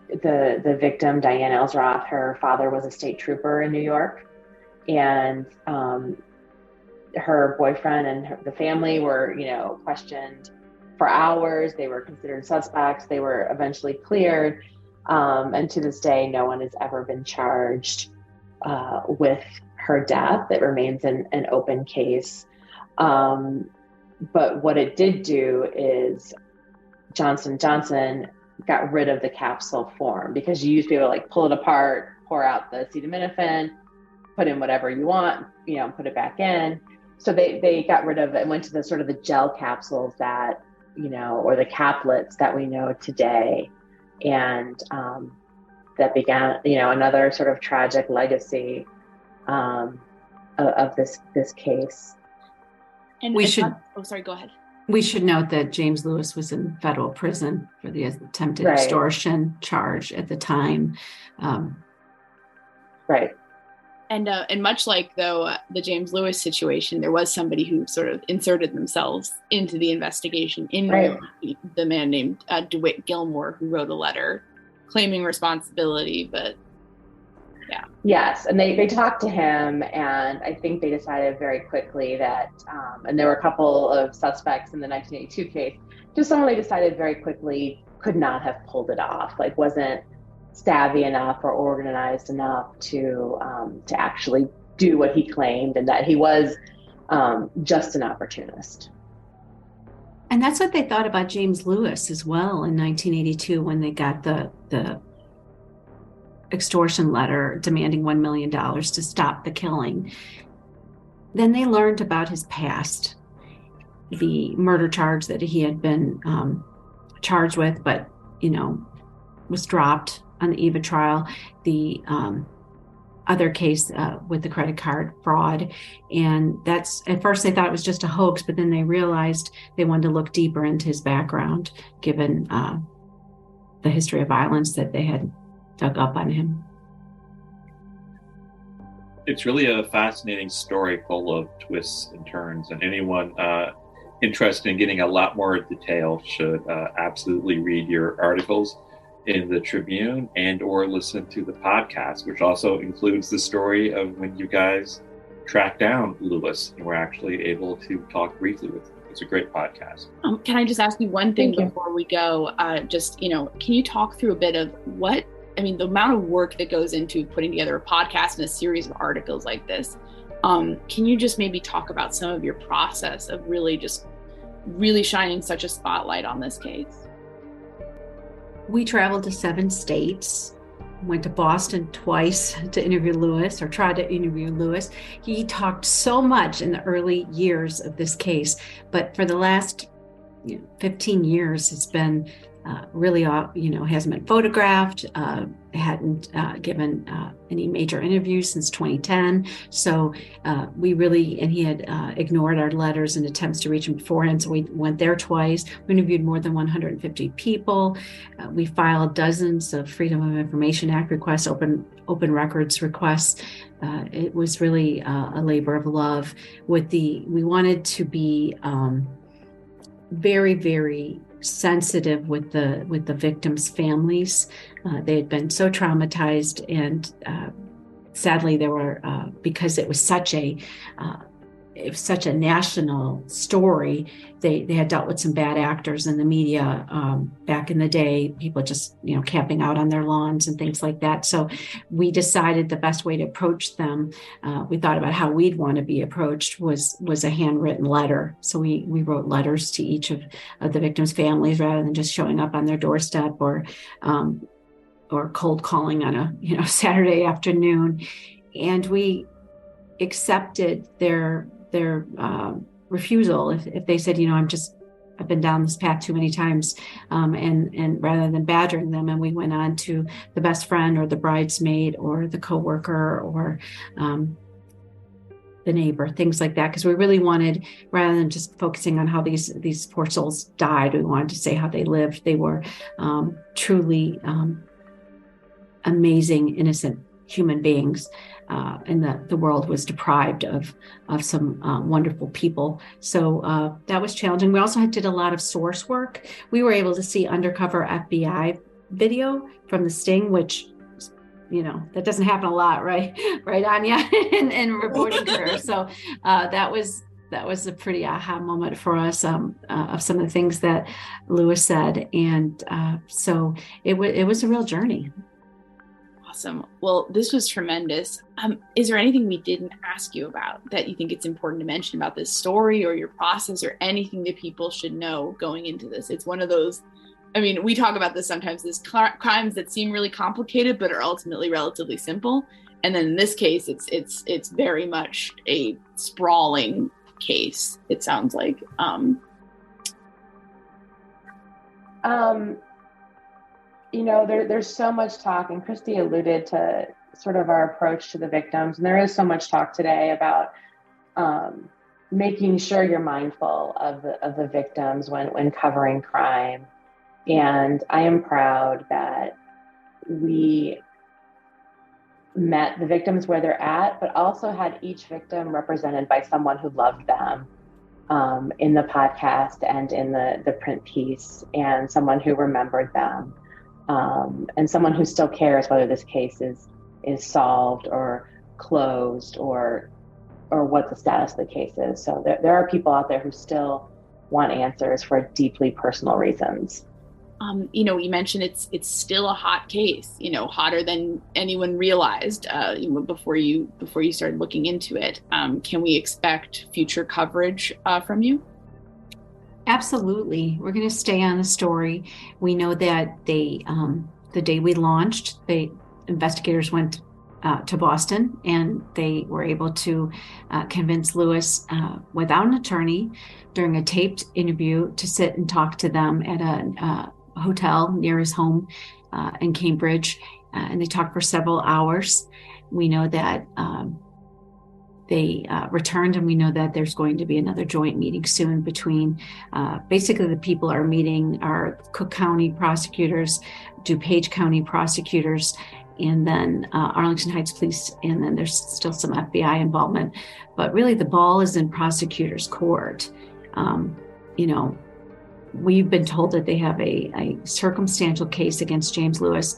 the victim, Diane Elsroth, her father was a state trooper in New York, and her boyfriend and the family were, questioned for hours. They were considered suspects. They were eventually cleared. And to this day, no one has ever been charged with her death. It remains an open case. But what it did do is Johnson & Johnson got rid of the capsule form, because you used to be able to like pull it apart, pour out the acetaminophen, put in whatever you want, put it back in. So they got rid of it and went to the sort of the gel capsules that, or the caplets that we know today. And that began, another sort of tragic legacy of this case. And sorry, go ahead. We should note that James Lewis was in federal prison for the attempted extortion charge at the time. Right. And much like, though, the James Lewis situation, there was somebody who sort of inserted themselves into the investigation in the man named DeWitt Gilmore, who wrote a letter claiming responsibility, but yeah. Yes, and they talked to him, and I think they decided very quickly that, and there were a couple of suspects in the 1982 case, just someone they decided very quickly could not have pulled it off, like wasn't savvy enough or organized enough to actually do what he claimed, and that he was just an opportunist. And that's what they thought about James Lewis as well in 1982, when they got the extortion letter demanding $1 million to stop the killing. Then they learned about his past, the murder charge that he had been charged with, but was dropped on the eve of trial. The other case with the credit card fraud. And that's, at first they thought it was just a hoax, but then they realized they wanted to look deeper into his background, given the history of violence that they had dug up on him. It's really a fascinating story full of twists and turns, and anyone interested in getting a lot more detail should absolutely read your articles in the Tribune and or listen to the podcast, which also includes the story of when you guys tracked down Lewis and were actually able to talk briefly with him. It's a great podcast. Can I just ask you one thing before we go? Can you talk through a bit of the amount of work that goes into putting together a podcast and a series of articles like this? Can you just maybe talk about some of your process of really shining such a spotlight on this case? We traveled to 7 states went to Boston twice to interview Lewis, or tried to interview Lewis. He talked so much in the early years of this case, but for the last 15 years, it's been really, hasn't been photographed, hadn't given any major interviews since 2010. So he had ignored our letters and attempts to reach him beforehand. So we went there twice. We interviewed more than 150 people. We filed dozens of Freedom of Information Act requests, open records requests. It was really a labor of love. We wanted to be very, very sensitive with the victims' families. They had been so traumatized, and sadly, there were because it was such a national story. They had dealt with some bad actors in the media back in the day. People just camping out on their lawns and things like that. So we decided the best way to approach them. We thought about how we'd want to be approached was a handwritten letter. So we wrote letters to each of the victims' families rather than just showing up on their doorstep or cold calling on a Saturday afternoon. And we accepted their refusal if they said, I've been down this path too many times, and rather than badgering them, and we went on to the best friend or the bridesmaid or the coworker or the neighbor, things like that, because we really wanted, rather than just focusing on how these poor souls died, we wanted to say how they lived. They were truly amazing, innocent human beings, and that the world was deprived of some wonderful people. So that was challenging. We also did a lot of source work. We were able to see undercover FBI video from the sting, which that doesn't happen a lot, right, Anya, in reporting career. So that was a pretty aha moment for us of some of the things that Lewis said, and so it was a real journey. Awesome. Well, this was tremendous. Is there anything we didn't ask you about that you think it's important to mention about this story or your process, or anything that people should know going into this? It's one of those, we talk about this sometimes, these crimes that seem really complicated but are ultimately relatively simple. And then in this case, it's very much a sprawling case, it sounds like. There's so much talk, and Christy alluded to sort of our approach to the victims. And there is so much talk today about making sure you're mindful of the victims when covering crime. And I am proud that we met the victims where they're at, but also had each victim represented by someone who loved them in the podcast and in the print piece, and someone who remembered them. And someone who still cares whether this case is solved or closed or what the status of the case is. So there are people out there who still want answers for deeply personal reasons. You mentioned it's still a hot case, hotter than anyone realized before you started looking into it. Can we expect future coverage from you? Absolutely. We're going to stay on the story. We know that the day we launched, investigators went to Boston, and they were able to convince Lewis, without an attorney, during a taped interview, to sit and talk to them at a hotel near his home in Cambridge. And they talked for several hours. We know that they returned, and we know that there's going to be another joint meeting soon between basically the people are meeting are Cook County prosecutors, DuPage County prosecutors, and then Arlington Heights Police, and then there's still some FBI involvement. But really the ball is in prosecutors' court. We've been told that they have a circumstantial case against James Lewis.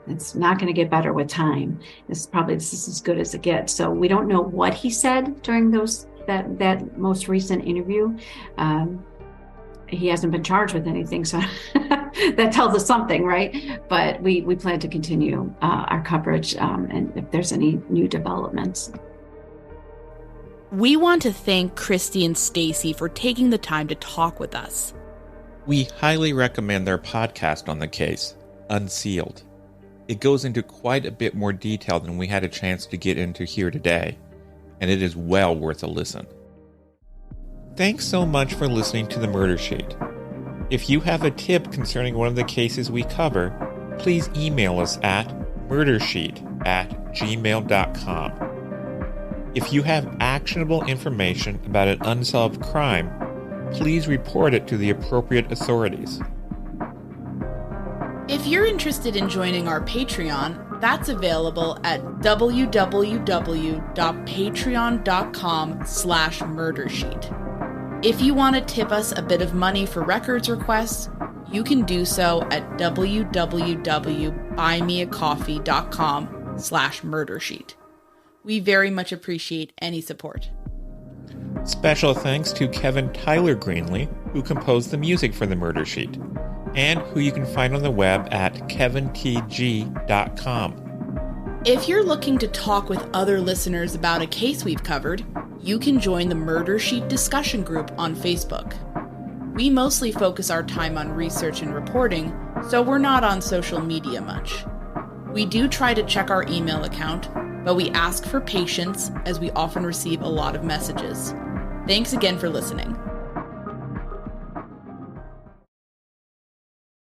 It's not going to get better with time. This is as good as it gets. So we don't know what he said during that most recent interview. He hasn't been charged with anything, so that tells us something, right? But we plan to continue our coverage, and if there's any new developments. We want to thank Christy and Stacy for taking the time to talk with us. We highly recommend their podcast on the case, Unsealed. It goes into quite a bit more detail than we had a chance to get into here today, and it is well worth a listen. Thanks so much for listening to the Murder Sheet. If you have a tip concerning one of the cases we cover, please email us at murdersheet@gmail.com. If you have actionable information about an unsolved crime, please report it to the appropriate authorities. If you're interested in joining our Patreon, that's available at www.patreon.com/murdersheet. If you want to tip us a bit of money for records requests, you can do so at www.buymeacoffee.com/murdersheet. We very much appreciate any support. Special thanks to Kevin Tyler Greenlee, who composed the music for the Murder Sheet, and who you can find on the web at kevintg.com. If you're looking to talk with other listeners about a case we've covered, you can join the Murder Sheet discussion group on Facebook. We mostly focus our time on research and reporting, so we're not on social media much. We do try to check our email account, but we ask for patience as we often receive a lot of messages. Thanks again for listening.